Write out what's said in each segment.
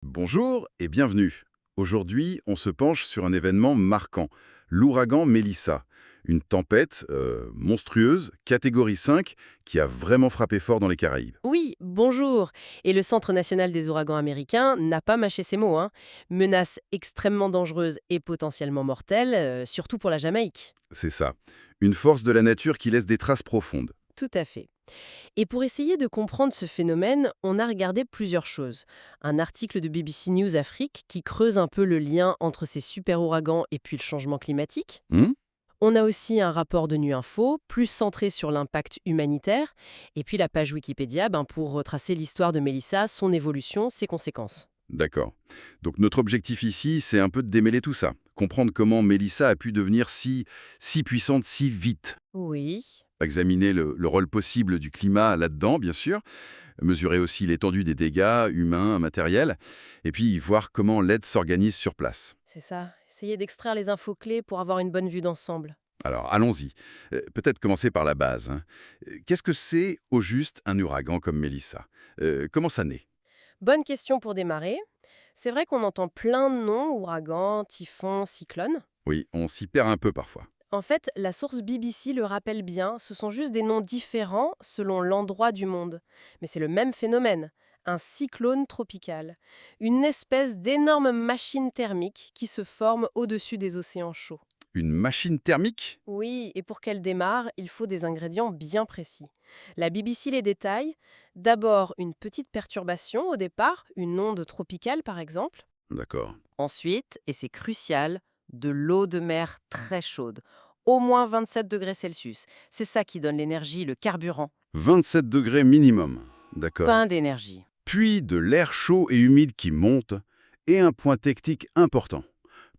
Bonjour et bienvenue. Aujourd'hui, on se penche sur un événement marquant, l'ouragan Mélissa. Une tempête monstrueuse, catégorie 5, qui a vraiment frappé fort dans les Caraïbes. Oui, bonjour. Et le Centre national des ouragans américains n'a pas mâché ses mots, hein. Menace extrêmement dangereuse et potentiellement mortelle, surtout pour la Jamaïque. C'est ça. Une force de la nature qui laisse des traces profondes. Tout à fait. Et pour essayer de comprendre ce phénomène, on a regardé plusieurs choses. Un article de BBC News Afrique qui creuse un peu le lien entre ces super ouragans et puis le changement climatique. Hmm. On a aussi un rapport de Nu Info, plus centré sur l'impact humanitaire. Et puis la page Wikipédia pour retracer l'histoire de Mélissa, son évolution, ses conséquences. D'accord. Donc notre objectif ici, c'est un peu de démêler tout ça. Comprendre comment Mélissa a pu devenir si puissante si vite. Oui. Examiner le rôle possible du climat là-dedans, bien sûr. Mesurer aussi l'étendue des dégâts humains, matériels, et puis voir comment l'aide s'organise sur place. C'est ça, essayer d'extraire les infos clés pour avoir une bonne vue d'ensemble. Alors, allons-y. Peut-être commencer par la base, hein. Qu'est-ce que c'est, au juste, un ouragan comme Mélissa? Comment ça naît? Bonne question pour démarrer. C'est vrai qu'on entend plein de noms, ouragan, typhon, cyclone. Oui, on s'y perd un peu parfois. En fait, la source BBC le rappelle bien, ce sont juste des noms différents selon l'endroit du monde. Mais c'est le même phénomène, un cyclone tropical. Une espèce d'énorme machine thermique qui se forme au-dessus des océans chauds. Une machine thermique? Oui, et pour qu'elle démarre, il faut des ingrédients bien précis. La BBC les détaille. D'abord, une petite perturbation au départ, une onde tropicale par exemple. D'accord. Ensuite, et c'est crucial, de l'eau de mer très chaude, au moins 27 degrés Celsius. C'est ça qui donne l'énergie, le carburant. 27 degrés minimum. D'accord. Pain d'énergie. Puis de l'air chaud et humide qui monte, et un point technique important.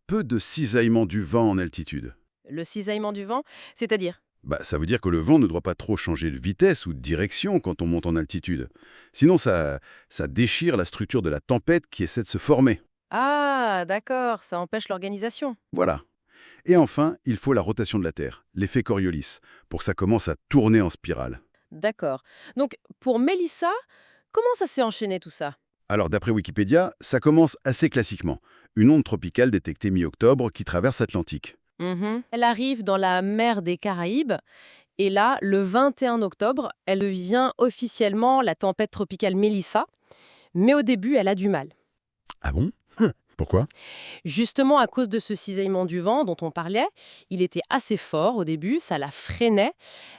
Peu de cisaillement du vent en altitude. Le cisaillement du vent, c'est-à-dire. Ça veut dire que le vent ne doit pas trop changer de vitesse ou de direction quand on monte en altitude. Sinon, ça déchire la structure de la tempête qui essaie de se former. Ah, d'accord, ça empêche l'organisation. Voilà. Et enfin, il faut la rotation de la Terre, l'effet Coriolis, pour que ça commence à tourner en spirale. D'accord. Donc, pour Mélissa, comment ça s'est enchaîné tout ça? Alors, d'après Wikipédia, ça commence assez classiquement. Une onde tropicale détectée mi-octobre qui traverse l'Atlantique. Elle arrive dans la mer des Caraïbes et là, le 21 octobre, elle devient officiellement la tempête tropicale Mélissa, mais au début, elle a du mal. Ah bon? Pourquoi? Justement à cause de ce cisaillement du vent dont on parlait, il était assez fort au début, ça la freinait,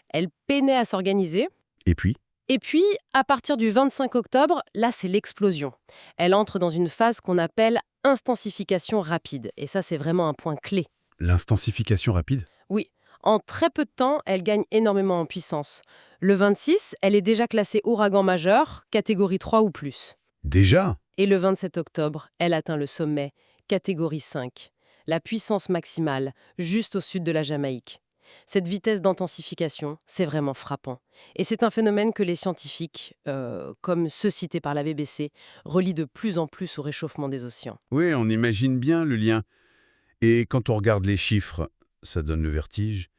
elle peinait à s'organiser. Et puis? Et puis, à partir du 25 octobre, là, c'est l'explosion. Elle entre dans une phase qu'on appelle intensification rapide. Et ça, c'est vraiment un point clé. L'intensification rapide? Oui, en très peu de temps, elle gagne énormément en puissance. Le 26, elle est déjà classée ouragan majeur, catégorie 3 ou plus. Déjà? Et le 27 octobre, elle atteint le sommet, catégorie 5, la puissance maximale, juste au sud de la Jamaïque. Cette vitesse d'intensification, c'est vraiment frappant. Et c'est un phénomène que les scientifiques, comme ceux cités par la BBC, relient de plus en plus au réchauffement des océans. Oui, on imagine bien le lien. Et quand on regarde les chiffres, ça donne le vertige.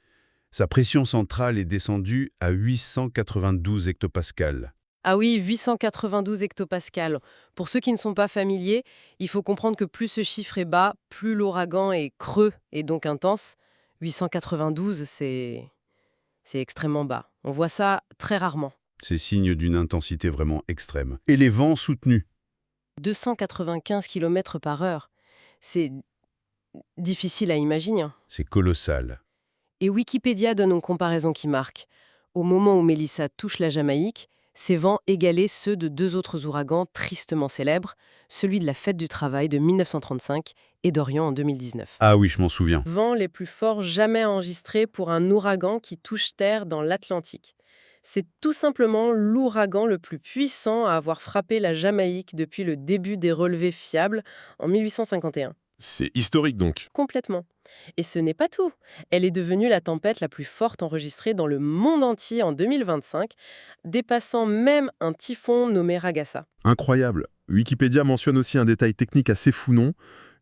Sa pression centrale est descendue à 892 hectopascales. Ah oui, 892 hectopascales. Pour ceux qui ne sont pas familiers, il faut comprendre que plus ce chiffre est bas, plus l'ouragan est creux et donc intense. 892, c'est extrêmement bas. On voit ça très rarement. C'est signe d'une intensité vraiment extrême. Et les vents soutenus. 295 km par heure. C'est difficile à imaginer, hein. C'est colossal. Et Wikipédia donne une comparaison qui marque. Au moment où Mélissa touche la Jamaïque, ces vents égalaient ceux de deux autres ouragans tristement célèbres, celui de la fête du travail de 1935 et d'Orient en 2019. Ah oui, je m'en souviens. Vents les plus forts jamais enregistrés pour un ouragan qui touche terre dans l'Atlantique. C'est tout simplement l'ouragan le plus puissant à avoir frappé la Jamaïque depuis le début des relevés fiables en 1851. C'est historique donc. Complètement. Et ce n'est pas tout. Elle est devenue la tempête la plus forte enregistrée dans le monde entier en 2025, dépassant même un typhon nommé Ragasa. Incroyable. Wikipédia mentionne aussi un détail technique assez fou, non?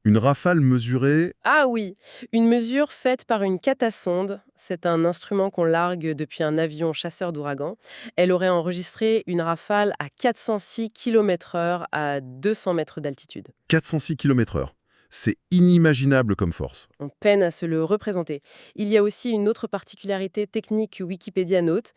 Une rafale mesurée... Ah oui, une mesure faite par une catasonde, c'est un instrument qu'on largue depuis un avion chasseur d'ouragans. Elle aurait enregistré une rafale à 406 km/h à 200 mètres d'altitude. 406 km/h. C'est inimaginable comme force. On peine à se le représenter. Il y a aussi une autre particularité technique que Wikipédia note.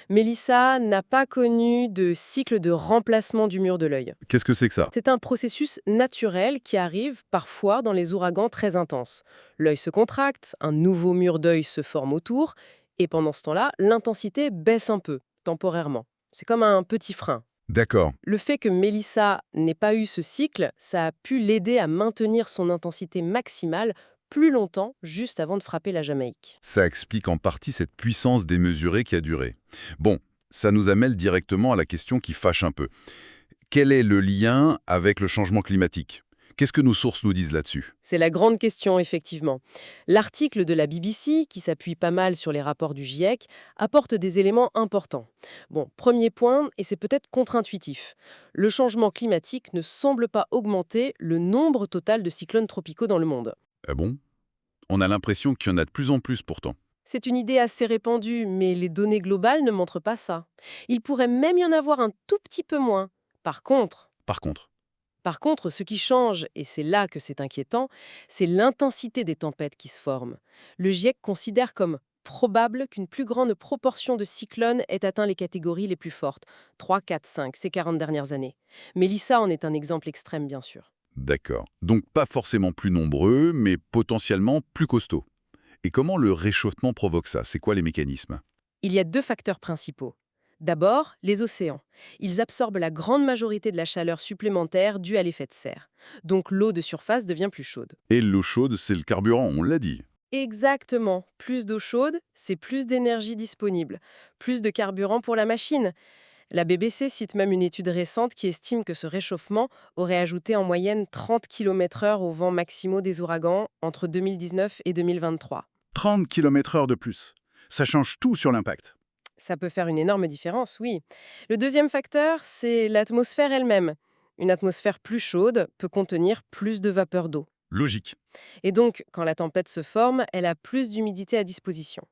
Mélissa n'a pas connu de cycle de remplacement du mur de l'œil. Qu'est-ce que c'est que ça? C'est un processus naturel qui arrive parfois dans les ouragans très intenses. L'œil se contracte, un nouveau mur d'œil se forme autour, et pendant ce temps-là, l'intensité baisse un peu, temporairement. C'est comme un petit frein. D'accord. Le fait que Mélissa n'ait pas eu ce cycle, ça a pu l'aider à maintenir son intensité maximale plus longtemps, juste avant de frapper la Jamaïque. Ça explique en partie cette puissance démesurée qui a duré. Bon, ça nous amène directement à la question qui fâche un peu. Quel est le lien avec le changement climatique? Qu'est-ce que nos sources nous disent là-dessus? C'est la grande question, effectivement. L'article de la BBC, qui s'appuie pas mal sur les rapports du GIEC, apporte des éléments importants. Bon, premier point, et c'est peut-être contre-intuitif. Le changement climatique ne semble pas augmenter le nombre total de cyclones tropicaux dans le monde. Ah bon? On a l'impression qu'il y en a de plus en plus pourtant. C'est une idée assez répandue, mais les données globales ne montrent pas ça. Il pourrait même y en avoir un tout petit peu moins. Par contre, Par contre, ce qui change, et c'est là que c'est inquiétant, c'est l'intensité des tempêtes qui se forment. Le GIEC considère comme probable qu'une plus grande proportion de cyclones ait atteint les catégories les plus fortes, 3, 4, 5, ces 40 dernières années. Mélissa en est un exemple extrême, bien sûr. d'accord. Donc pas forcément plus nombreux, mais potentiellement plus costauds. Et comment le réchauffement provoque ça? C'est quoi les mécanismes? Il y a deux facteurs principaux. D'abord, les océans. Ils absorbent la grande majorité de la chaleur supplémentaire due à l'effet de serre. Donc l'eau de surface devient plus chaude. Et l'eau chaude, c'est le carburant, on l'a dit. Exactement. Plus d'eau chaude, c'est plus d'énergie disponible. Plus de carburant pour la machine. La BBC cite même une étude récente qui estime que ce réchauffement aurait ajouté en moyenne 30 km/h aux vents maximaux des ouragans entre 2019 et 2023. 30 km/h de plus. Ça change tout sur l'impact. Ça peut faire une énorme différence, oui. Le deuxième facteur, c'est l'atmosphère elle-même. Une atmosphère plus chaude peut contenir plus de vapeur d'eau. Logique. Et donc, quand la tempête se forme, elle a plus d'humidité à disposition.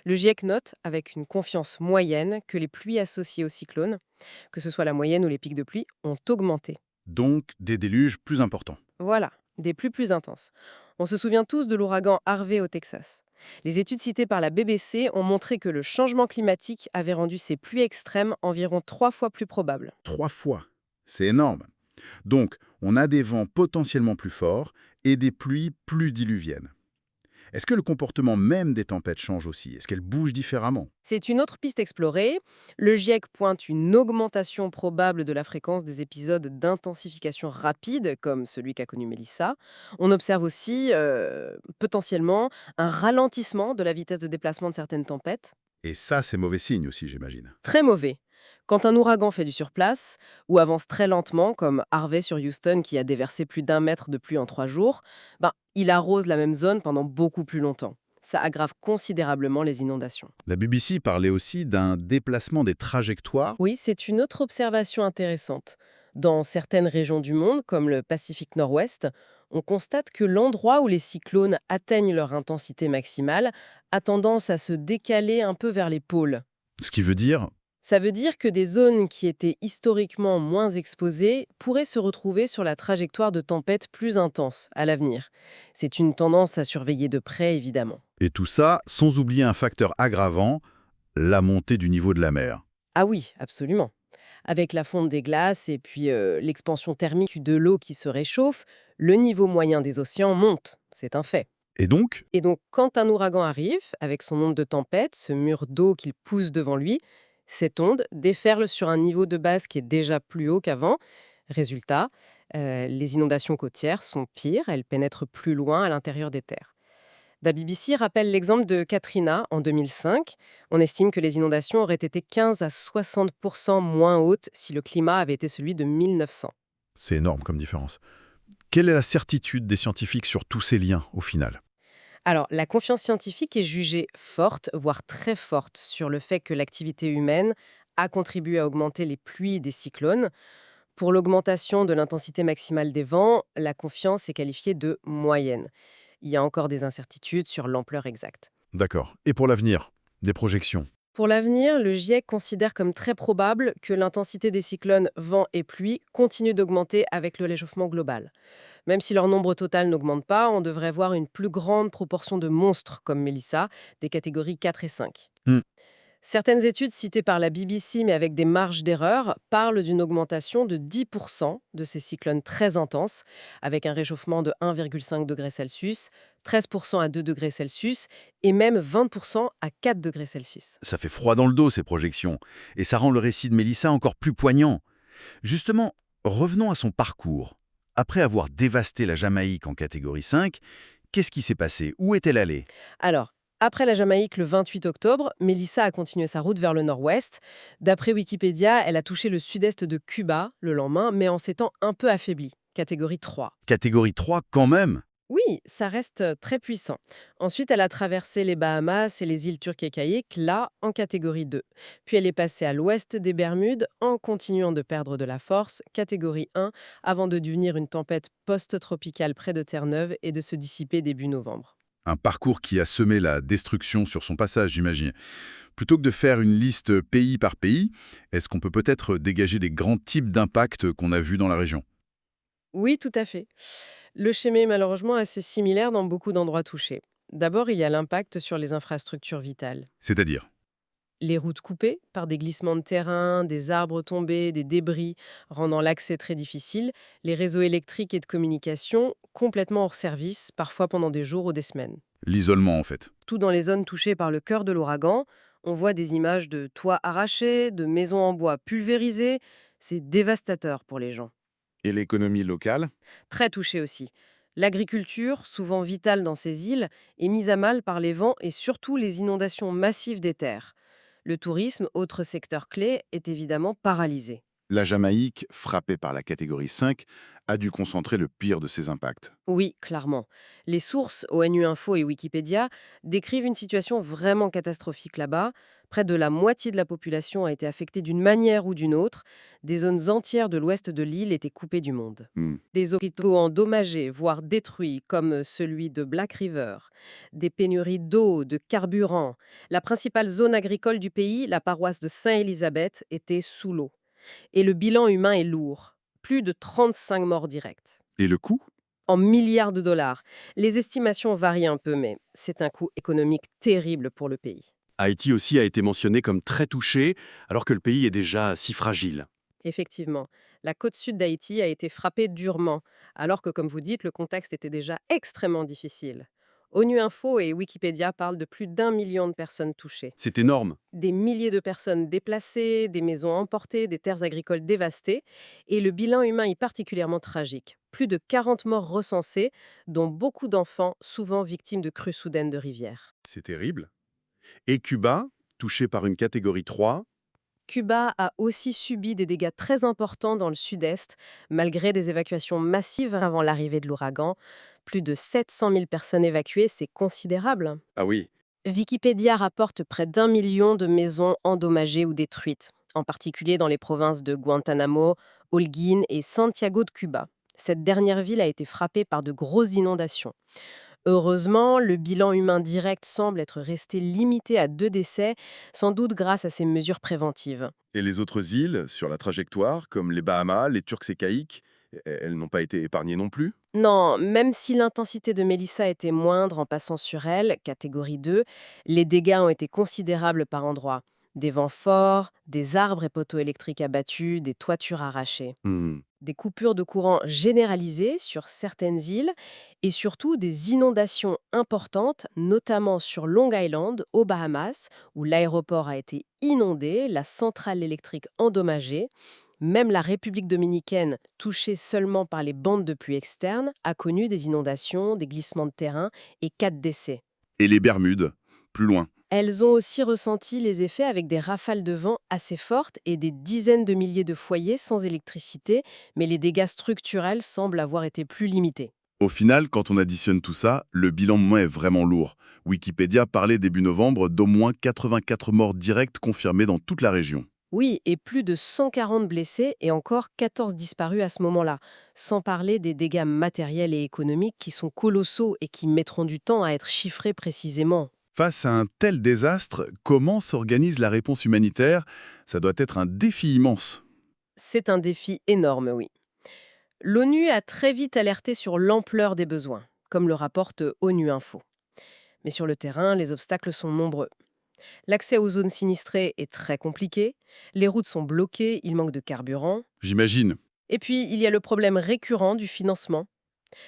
Le GIEC note, avec une confiance moyenne, que les pluies associées au cyclone, que ce soit la moyenne ou les pics de pluie, ont augmenté. Donc des déluges plus importants. Voilà, des pluies plus intenses. On se souvient tous de l'ouragan Harvey au Texas. Les études citées par la BBC ont montré que le changement climatique avait rendu ces pluies extrêmes environ 3 fois plus probables. 3 fois. C'est énorme. Donc, on a des vents potentiellement plus forts et des pluies plus diluviennes. Est-ce que le comportement même des tempêtes change aussi? Est-ce qu'elles bougent différemment? C'est une autre piste explorée. Le GIEC pointe une augmentation probable de la fréquence des épisodes d'intensification rapide, comme celui qu'a connu Mélissa. On observe aussi, potentiellement, un ralentissement de la vitesse de déplacement de certaines tempêtes. Et ça, c'est mauvais signe aussi, j'imagine. Très mauvais. Quand un ouragan fait du surplace, ou avance très lentement, comme Harvey sur Houston qui a déversé plus d'1 mètre de pluie en 3 jours, il arrose la même zone pendant beaucoup plus longtemps. Ça aggrave considérablement les inondations. La BBC parlait aussi d'un déplacement des trajectoires. Oui, c'est une autre observation intéressante. Dans certaines régions du monde, comme le Pacifique Nord-Ouest, on constate que l'endroit où les cyclones atteignent leur intensité maximale a tendance à se décaler un peu vers les pôles. Ce qui veut dire, Ça veut dire que des zones qui étaient historiquement moins exposées pourraient se retrouver sur la trajectoire de tempêtes plus intenses à l'avenir. C'est une tendance à surveiller de près, évidemment. et tout ça sans oublier un facteur aggravant, la montée du niveau de la mer. Ah oui, absolument. Avec la fonte des glaces et puis l'expansion thermique de l'eau qui se réchauffe, le niveau moyen des océans monte. C'est un fait. Et donc, Et donc, quand un ouragan arrive, avec son onde de tempête, ce mur d'eau qu'il pousse devant lui, cette onde déferle sur un niveau de base qui est déjà plus haut qu'avant. Résultat, les inondations côtières sont pires, elles pénètrent plus loin à l'intérieur des terres. La BBC rappelle l'exemple de Katrina en 2005. On estime que les inondations auraient été 15 à 60% moins hautes si le climat avait été celui de 1900. c'est énorme comme différence. Quelle est la certitude des scientifiques sur tous ces liens, au final? Alors, la confiance scientifique est jugée forte, voire très forte, sur le fait que l'activité humaine a contribué à augmenter les pluies des cyclones. Pour l'augmentation de l'intensité maximale des vents, la confiance est qualifiée de moyenne. Il y a encore des incertitudes sur l'ampleur exacte. D'accord. Et pour l'avenir, des projections? Pour l'avenir, le GIEC considère comme très probable que l'intensité des cyclones vent et pluie continue d'augmenter avec le réchauffement global. Même si leur nombre total n'augmente pas, on devrait voir une plus grande proportion de monstres comme Mélissa, des catégories 4 et 5. Hmm. Certaines études citées par la BBC, mais avec des marges d'erreur, parlent d'une augmentation de 10% de ces cyclones très intenses, avec un réchauffement de 1,5 degrés Celsius, 13% à 2 degrés Celsius et même 20% à 4 degrés Celsius. Ça fait froid dans le dos, ces projections. Et ça rend le récit de Mélissa encore plus poignant. Justement, revenons à son parcours. Après avoir dévasté la Jamaïque en catégorie 5, qu'est-ce qui s'est passé? Où est-elle allée? Alors, après la Jamaïque le 28 octobre, Mélissa a continué sa route vers le nord-ouest. D'après Wikipédia, elle a touché le sud-est de Cuba le lendemain, mais en s'étant un peu affaiblie, catégorie 3. Catégorie 3 quand même? Oui, ça reste très puissant. Ensuite, elle a traversé les Bahamas et les îles Turques et Caïques, là, en catégorie 2. Puis elle est passée à l'ouest des Bermudes, en continuant de perdre de la force, catégorie 1, avant de devenir une tempête post-tropicale près de Terre-Neuve et de se dissiper début novembre. Un parcours qui a semé la destruction sur son passage, j'imagine. Plutôt que de faire une liste pays par pays, est-ce qu'on peut peut-être dégager des grands types d'impacts qu'on a vus dans la région? Oui, tout à fait. Le schéma est malheureusement assez similaire dans beaucoup d'endroits touchés. D'abord, il y a l'impact sur les infrastructures vitales. C'est-à-dire? Les routes coupées par des glissements de terrain, des arbres tombés, des débris, rendant l'accès très difficile, les réseaux électriques et de communication complètement hors service, parfois pendant des jours ou des semaines. L'isolement, en fait. Tout dans les zones touchées par le cœur de l'ouragan, on voit des images de toits arrachés, de maisons en bois pulvérisées. C'est dévastateur pour les gens. Et l'économie locale? Très touchée aussi. L'agriculture, souvent vitale dans ces îles, est mise à mal par les vents et surtout les inondations massives des terres. Le tourisme, autre secteur clé, est évidemment paralysé. La Jamaïque, frappée par la catégorie 5, a dû concentrer le pire de ses impacts. Oui, clairement. Les sources, ONU Info et Wikipédia, décrivent une situation vraiment catastrophique là-bas. Près de la moitié de la population a été affectée d'une manière ou d'une autre. Des zones entières de l'ouest de l'île étaient coupées du monde. Hmm. Des hôpitaux endommagés, voire détruits, comme celui de Black River. Des pénuries d'eau, de carburant. La principale zone agricole du pays, la paroisse de Saint-Élisabeth, était sous l'eau. Et le bilan humain est lourd. Plus de 35 morts directs. Et le coût? En milliards de dollars. Les estimations varient un peu, mais c'est un coût économique terrible pour le pays. Haïti aussi a été mentionné comme très touché, alors que le pays est déjà si fragile. Effectivement, la côte sud d'Haïti a été frappée durement, alors que, comme vous dites, le contexte était déjà extrêmement difficile. ONU Info et Wikipédia parlent de plus d'1 million de personnes touchées. C'est énorme. Des milliers de personnes déplacées, des maisons emportées, des terres agricoles dévastées, et le bilan humain est particulièrement tragique. Plus de 40 morts recensés, dont beaucoup d'enfants, souvent victimes de crues soudaines de rivières. C'est terrible. Et Cuba, touché par une catégorie 3, Cuba a aussi subi des dégâts très importants dans le sud-est, malgré des évacuations massives avant l'arrivée de l'ouragan. Plus de 700 000 personnes évacuées, c'est considérable. ah oui, Wikipédia rapporte près d'1 million de maisons endommagées ou détruites, en particulier dans les provinces de Guantanamo, Holguín et Santiago de Cuba. Cette dernière ville a été frappée par de grosses inondations. Heureusement, le bilan humain direct semble être resté limité à 2 décès, sans doute grâce à ces mesures préventives. et les autres îles sur la trajectoire, comme les Bahamas, les Turques et Caïques, elles n'ont pas été épargnées non plus? Non, même si l'intensité de Mélissa était moindre en passant sur elle, catégorie 2, les dégâts ont été considérables par endroits. Des vents forts, des arbres et poteaux électriques abattus, des toitures arrachées. Hmm. Des coupures de courant généralisées sur certaines îles et surtout des inondations importantes, notamment sur Long Island, aux Bahamas, où l'aéroport a été inondé, la centrale électrique endommagée. Même la République dominicaine, touchée seulement par les bandes de pluie externes, a connu des inondations, des glissements de terrain et 4 décès. Et les Bermudes, plus loin. Elles ont aussi ressenti les effets avec des rafales de vent assez fortes et des dizaines de milliers de foyers sans électricité, mais les dégâts structurels semblent avoir été plus limités. Au final, quand on additionne tout ça, le bilan est vraiment lourd. Wikipédia parlait début novembre d'au moins 84 morts directes confirmées dans toute la région. Oui, et plus de 140 blessés et encore 14 disparus à ce moment-là, sans parler des dégâts matériels et économiques qui sont colossaux et qui mettront du temps à être chiffrés précisément. Face à un tel désastre, comment s'organise la réponse humanitaire? Ça doit être un défi immense. C'est un défi énorme, oui. L'ONU a très vite alerté sur l'ampleur des besoins, comme le rapporte ONU Info. Mais sur le terrain, les obstacles sont nombreux. L'accès aux zones sinistrées est très compliqué, les routes sont bloquées, il manque de carburant. J'imagine. Et puis, il y a le problème récurrent du financement.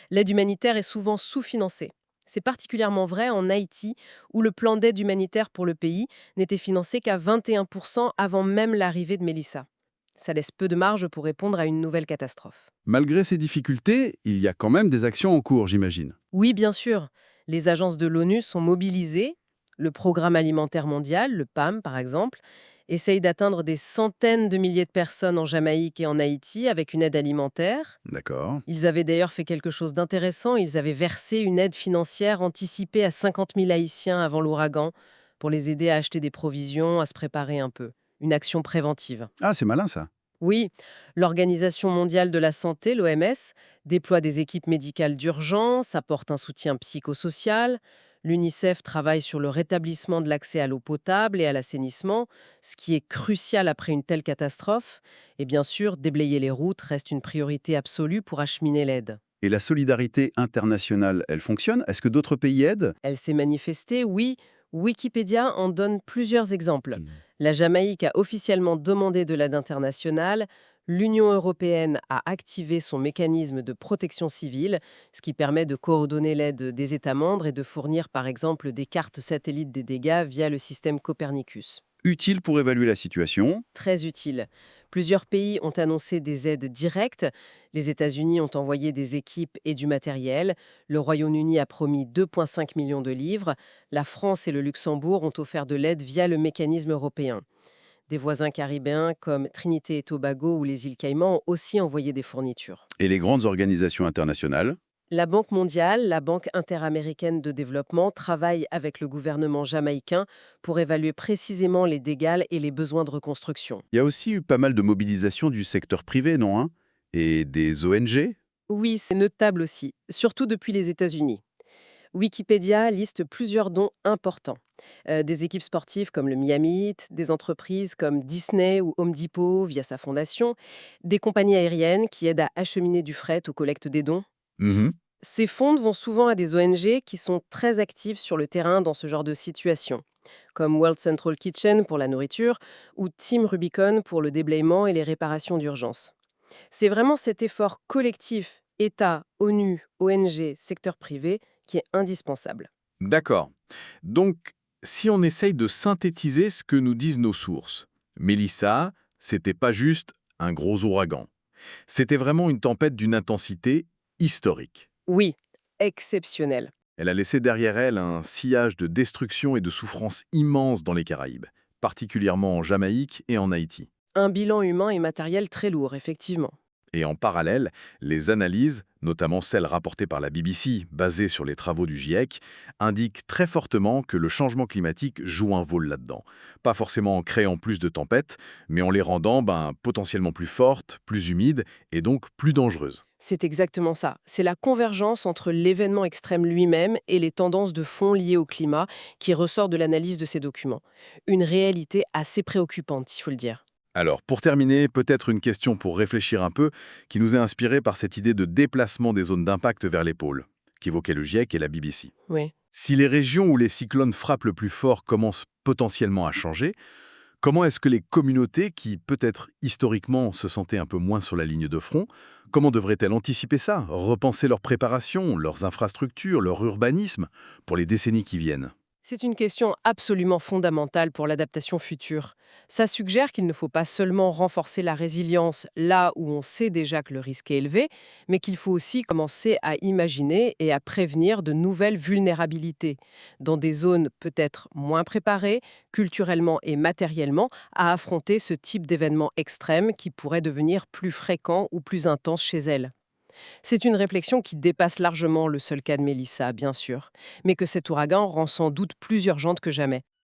L'aide humanitaire est souvent sous-financée. C'est particulièrement vrai en Haïti, où le plan d'aide humanitaire pour le pays n'était financé qu'à 21% avant même l'arrivée de Mélissa. Ça laisse peu de marge pour répondre à une nouvelle catastrophe. Malgré ces difficultés, il y a quand même des actions en cours, j'imagine. Oui, bien sûr, les agences de l'ONU sont mobilisées. Le Programme alimentaire mondial, le PAM par exemple, essaye d'atteindre des centaines de milliers de personnes en Jamaïque et en Haïti avec une aide alimentaire. D'accord. Ils avaient d'ailleurs fait quelque chose d'intéressant, ils avaient versé une aide financière anticipée à 50 000 Haïtiens avant l'ouragan pour les aider à acheter des provisions, à se préparer un peu. Une action préventive. Ah, c'est malin ça. Oui, l'Organisation mondiale de la santé, l'OMS, déploie des équipes médicales d'urgence, apporte un soutien psychosocial. L'UNICEF travaille sur le rétablissement de l'accès à l'eau potable et à l'assainissement, ce qui est crucial après une telle catastrophe. Et bien sûr, déblayer les routes reste une priorité absolue pour acheminer l'aide. Et la solidarité internationale, elle fonctionne? Est-ce que d'autres pays aident? Elle s'est manifestée, oui. Wikipédia en donne plusieurs exemples. La Jamaïque a officiellement demandé de l'aide internationale. L'Union européenne a activé son mécanisme de protection civile, ce qui permet de coordonner l'aide des États membres et de fournir par exemple des cartes satellites des dégâts via le système Copernicus. Utile pour évaluer la situation. Très utile. Plusieurs pays ont annoncé des aides directes. Les États-Unis ont envoyé des équipes et du matériel. Le Royaume-Uni a promis 2,5 millions de livres. La France et le Luxembourg ont offert de l'aide via le mécanisme européen. Des voisins caribéens comme Trinité et Tobago ou les îles Caïmans ont aussi envoyé des fournitures. Et les grandes organisations internationales? La Banque mondiale, la Banque interaméricaine de développement, travaillent avec le gouvernement jamaïcain pour évaluer précisément les dégâts et les besoins de reconstruction. Il y a aussi eu pas mal de mobilisation du secteur privé, non hein? Et des ONG? Oui, c'est notable aussi, surtout depuis les États-Unis. Wikipédia liste plusieurs dons importants. Des équipes sportives comme le Miami Heat, des entreprises comme Disney ou Home Depot via sa fondation, des compagnies aériennes qui aident à acheminer du fret aux collectes des dons. Mhm. Ces fonds vont souvent à des ONG qui sont très actives sur le terrain dans ce genre de situation, comme World Central Kitchen pour la nourriture ou Team Rubicon pour le déblayement et les réparations d'urgence. C'est vraiment cet effort collectif, État, ONU, ONG, secteur privé, qui est indispensable. D'accord. Donc, si on essaye de synthétiser ce que nous disent nos sources, Mélissa, c'était pas juste un gros ouragan. C'était vraiment une tempête d'une intensité historique. Oui, exceptionnel. Elle a laissé derrière elle un sillage de destruction et de souffrance immense dans les Caraïbes, particulièrement en Jamaïque et en Haïti. Un bilan humain et matériel très lourd, effectivement. Et en parallèle, les analyses, notamment celles rapportées par la BBC, basées sur les travaux du GIEC, indiquent très fortement que le changement climatique joue un rôle là-dedans. Pas forcément en créant plus de tempêtes, mais en les rendant potentiellement plus fortes, plus humides et donc plus dangereuses. C'est exactement ça. C'est la convergence entre l'événement extrême lui-même et les tendances de fond liées au climat qui ressort de l'analyse de ces documents. Une réalité assez préoccupante, il faut le dire. Alors, pour terminer, peut-être une question pour réfléchir un peu, qui nous est inspirée par cette idée de déplacement des zones d'impact vers les pôles, qu'évoquaient le GIEC et la BBC. Oui. Si les régions où les cyclones frappent le plus fort commencent potentiellement à changer, comment est-ce que les communautés, qui peut-être historiquement se sentaient un peu moins sur la ligne de front, comment devraient-elles anticiper ça, repenser leur préparation, leurs infrastructures, leur urbanisme pour les décennies qui viennent? C'est une question absolument fondamentale pour l'adaptation future. Ça suggère qu'il ne faut pas seulement renforcer la résilience là où on sait déjà que le risque est élevé, mais qu'il faut aussi commencer à imaginer et à prévenir de nouvelles vulnérabilités, dans des zones peut-être moins préparées, culturellement et matériellement, à affronter ce type d'événements extrêmes qui pourraient devenir plus fréquents ou plus intenses chez elles. C'est une réflexion qui dépasse largement le seul cas de Mélissa, bien sûr, mais que cet ouragan rend sans doute plus urgente que jamais.